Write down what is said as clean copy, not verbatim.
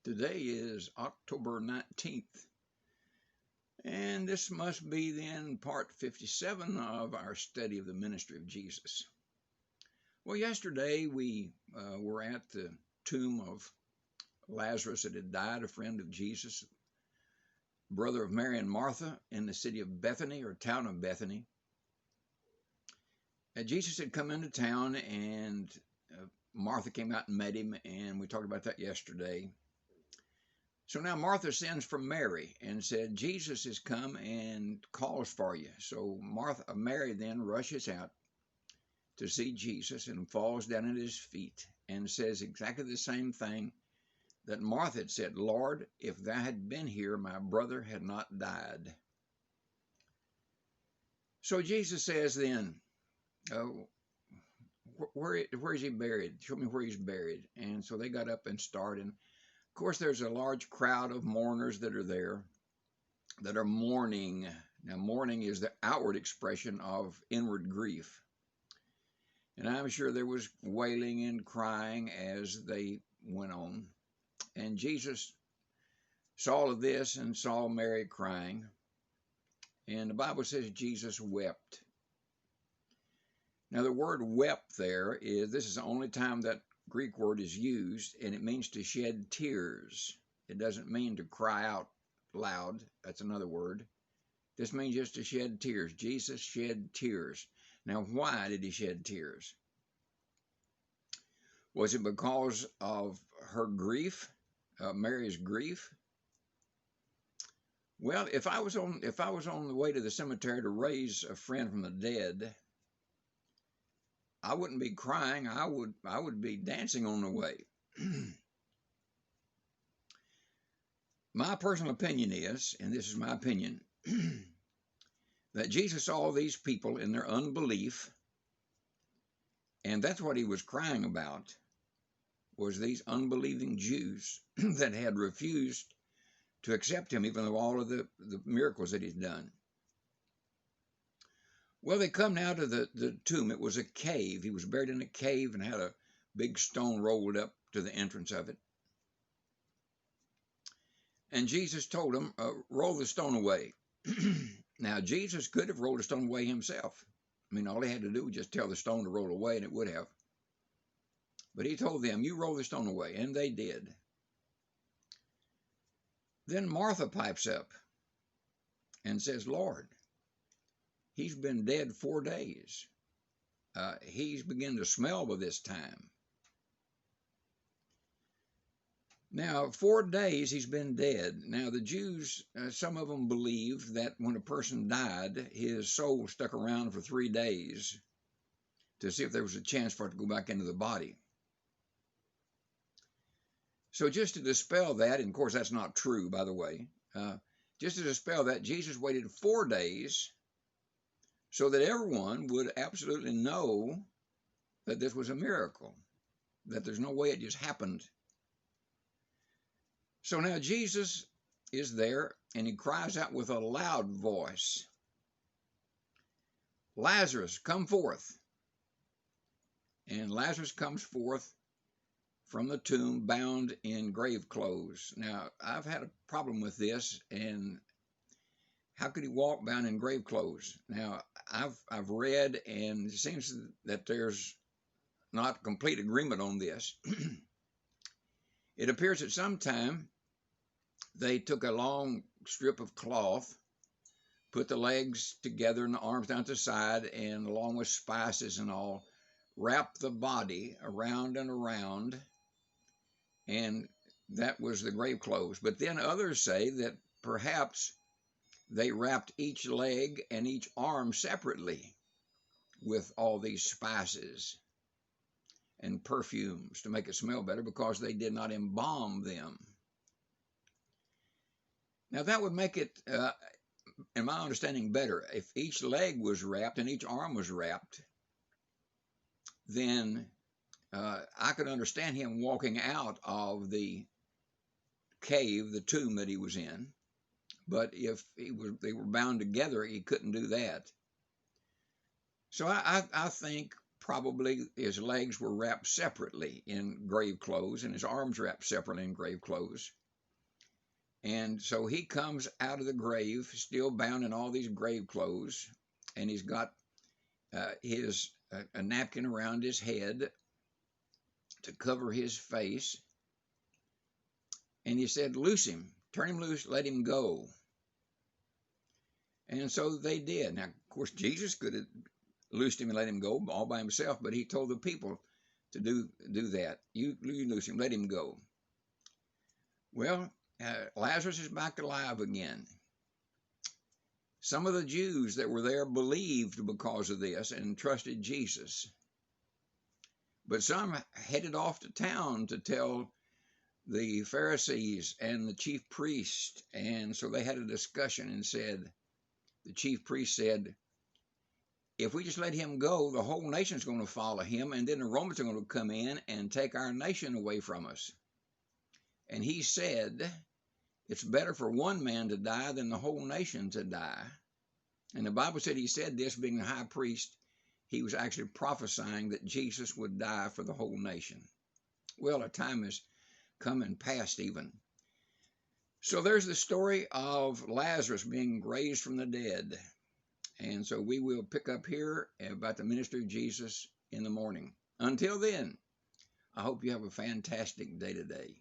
Today is October 19th, and this must be then part 57 of our study of the ministry of Jesus. Well, yesterday we were at the tomb of Lazarus that had died, a friend of Jesus, brother of Mary and Martha, in the city of Bethany, or town of Bethany. And Jesus had come into town, and Martha came out and met him, and we talked about that yesterday. So now Martha sends for Mary and said, Jesus has come and calls for you. So Mary then rushes out to see Jesus and falls down at his feet and says exactly the same thing that Martha had said, Lord, if thou had been here, my brother had not died. So Jesus says then, where is he buried? Show me where he's buried. And so they got up and started. Of course, there's a large crowd of mourners that are there that are mourning. Now, mourning is the outward expression of inward grief. And I'm sure there was wailing and crying as they went on. And Jesus saw all of this and saw Mary crying. And the Bible says Jesus wept. Now, the word wept this is the only time that Greek word is used, and it means to shed tears. It doesn't mean to cry out loud. That's another word. This means just to shed tears. Jesus shed tears. Now, why did he shed tears? Was it because of her grief, Mary's grief? Well, if I was on the way to the cemetery to raise a friend from the dead, I wouldn't be crying. I would be dancing on the way. My personal opinion is, and this is my opinion, that Jesus saw these people in their unbelief, and that's what he was crying about, was these unbelieving Jews that had refused to accept him, even though all of the miracles that he's done. Well, they come now to the tomb. It was a cave. He was buried in a cave and had a big stone rolled up to the entrance of it. And Jesus told them, roll the stone away. Now, Jesus could have rolled the stone away himself. I mean, all he had to do was just tell the stone to roll away, and it would have. But he told them, you roll the stone away, and they did. Then Martha pipes up and says, Lord, he's been dead 4 days. He's beginning to smell by this time. Now, 4 days he's been dead. Now, the Jews, some of them believe that when a person died, his soul stuck around for 3 days to see if there was a chance for it to go back into the body. So just to dispel that, and of course that's not true, by the way, just to dispel that, Jesus waited 4 days so that everyone would absolutely know that this was a miracle, that there's no way it just happened. So now Jesus is there, and he cries out with a loud voice, Lazarus, come forth. And Lazarus comes forth from the tomb bound in grave clothes. Now, I've had a problem with this, and how could he walk bound in grave clothes? Now, I've read, and it seems that there's not complete agreement on this. It appears that sometime they took a long strip of cloth, put the legs together and the arms down to the side, and along with spices and all, wrapped the body around and around, and that was the grave clothes. But then others say that perhaps they wrapped each leg and each arm separately with all these spices and perfumes to make it smell better, because they did not embalm them. Now, that would make it, in my understanding, better. If each leg was wrapped and each arm was wrapped, then I could understand him walking out of the cave, the tomb that he was in. But if they were bound together, he couldn't do that. So I think probably his legs were wrapped separately in grave clothes and his arms wrapped separately in grave clothes. And so he comes out of the grave, still bound in all these grave clothes, and he's got a napkin around his head to cover his face. And he said, "Loose him, turn him loose, let him go." And so they did. Now, of course, Jesus could have loosed him and let him go all by himself, but he told the people to do that. You loose him, let him go. Well, Lazarus is back alive again. Some of the Jews that were there believed because of this and trusted Jesus. But some headed off to town to tell the Pharisees and the chief priest. And so they had a discussion and said, the chief priest said, if we just let him go, the whole nation's going to follow him, and then the Romans are going to come in and take our nation away from us. And he said, it's better for one man to die than the whole nation to die. And the Bible said he said this, being the high priest, he was actually prophesying that Jesus would die for the whole nation. Well, a time has come and passed even. So there's the story of Lazarus being raised from the dead. And so we will pick up here about the ministry of Jesus in the morning. Until then, I hope you have a fantastic day today.